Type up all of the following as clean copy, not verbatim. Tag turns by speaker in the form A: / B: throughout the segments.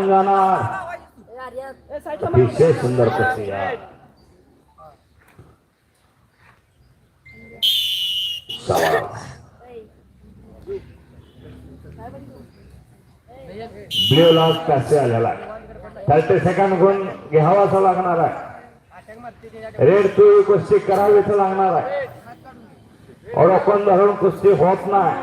A: जाणार अतिशय सुंदर कुस्ती ब्ल्यू लॉक कसे आलेला 30 सेकंड गुण घ्यावासा लागणार आहे. रेड तू कुस्ती करावीच लागणार आहे. ओळखून धरून कुस्ती होत नाही.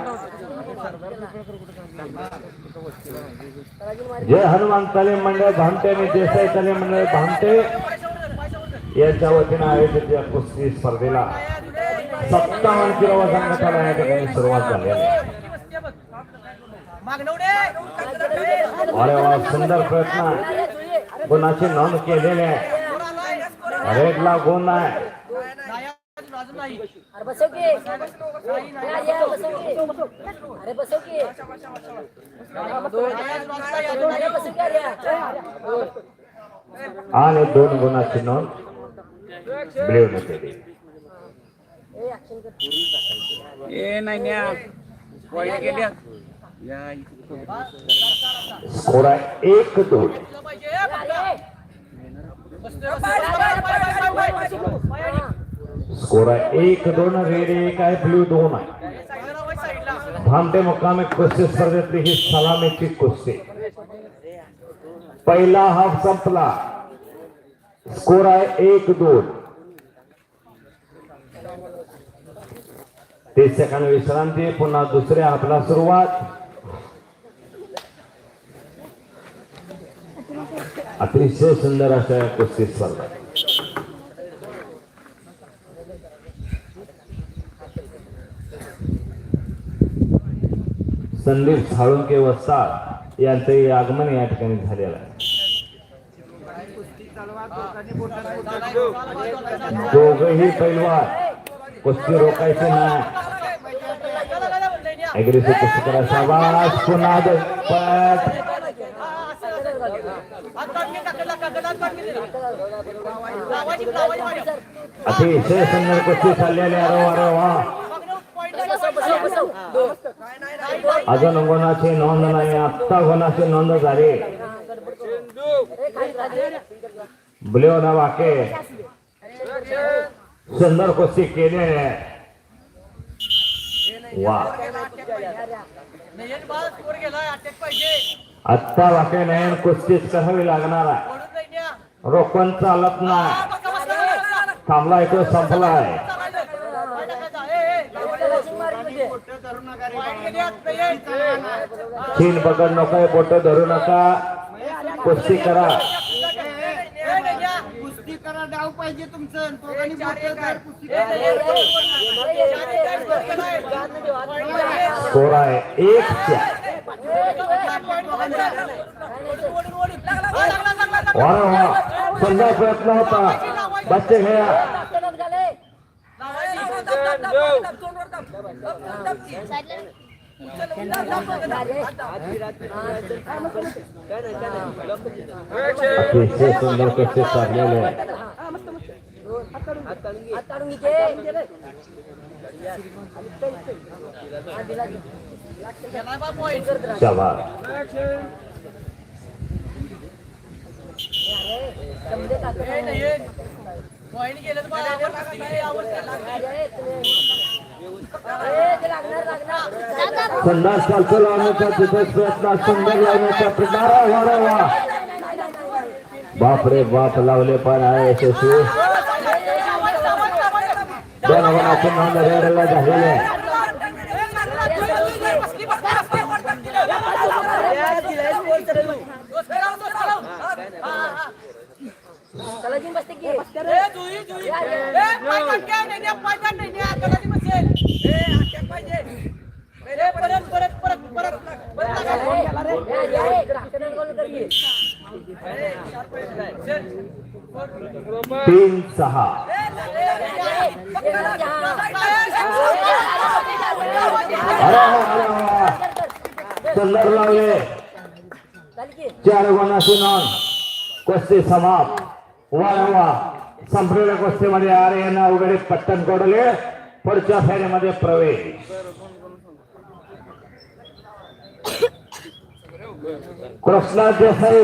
A: जय हनुमान तालीम मंडळ भामटे आणि देसाई तालीम मंडळ भामटे यांच्या वतीने आयोजित या कुस्ती स्पर्धेला 57 किलो वजन गटाला या ठिकाणी सुरुवात झाली आहे. अरे वा, सुंदर प्रयत्न, गुणाची नोंद केलेली आहे. रेडला गुण आहे. आणि 2 गुणाची नोंद ब्ल्यू ने केली. स्कोर आहे 1-2. स्कोर आहे 1-2. रेड 1 आहे, ब्ल्यू 2 आहे. भामटे मुक्कामी कुस्ती स्पर्धेतली ही सलामीची कुस्ती. पहिला हाफ संपला. स्कोर आहे 1-2. 30 सेकंद विश्रांती. पुन्हा दुसऱ्या हाफला सुरुवात. अतिशय सुंदर अशा कुस्ती स्पर्धा. संदीप साळुंके वस्ताद यांचे आगमन या ठिकाणी झालेलं आहे. दोघही पैलवान कुस्ती रोखायची नाही. अग्रेसिव्ह कुस्ती करा. शाबास. पुन्हा अतिशय सुंदर कुस्ती चाललेली. अरे वा, अजून गुणाची नोंद नाही. आत्ता गुणाची नोंद झाली. ब्ल्यू ना वाके सुंदर कुस्ती केली आहे. वा, आत्ता वाके नयन कुस्तीच करावी लागणार आहे. रोखून चालत नाही. थांबलाय तो संपलाय. चीन पकड नका, बोट धरू नका. कुस्ती करा.
B: कुस्ती करा. डाव पाहिजे तुमचं.
A: स्कोर आहे 1-4. सुंदर प्रयत्न होता. बच्चे घ्या. अतिशय सुंदर कुस्ती चाललेली आहे. शाबास. सुंदर चालतो लावण्याचा तिथेच प्रयत्न. सुंदर लावण्याचा प्रकार. बाप रे बाप, लावले पण आहे यशस्वी. 2 गुणाची नोंद रेडला झालेली आहे. तीन 6. सुंदर लावले. 4 गुणाची नोंद. कुस्ती समाप्त. वा, संपलेल्या कुस्तीमध्ये आर्यन अवघडे पट्टन कोडले पुढच्या फेरीमध्ये प्रवेश. कृष्णा देसाई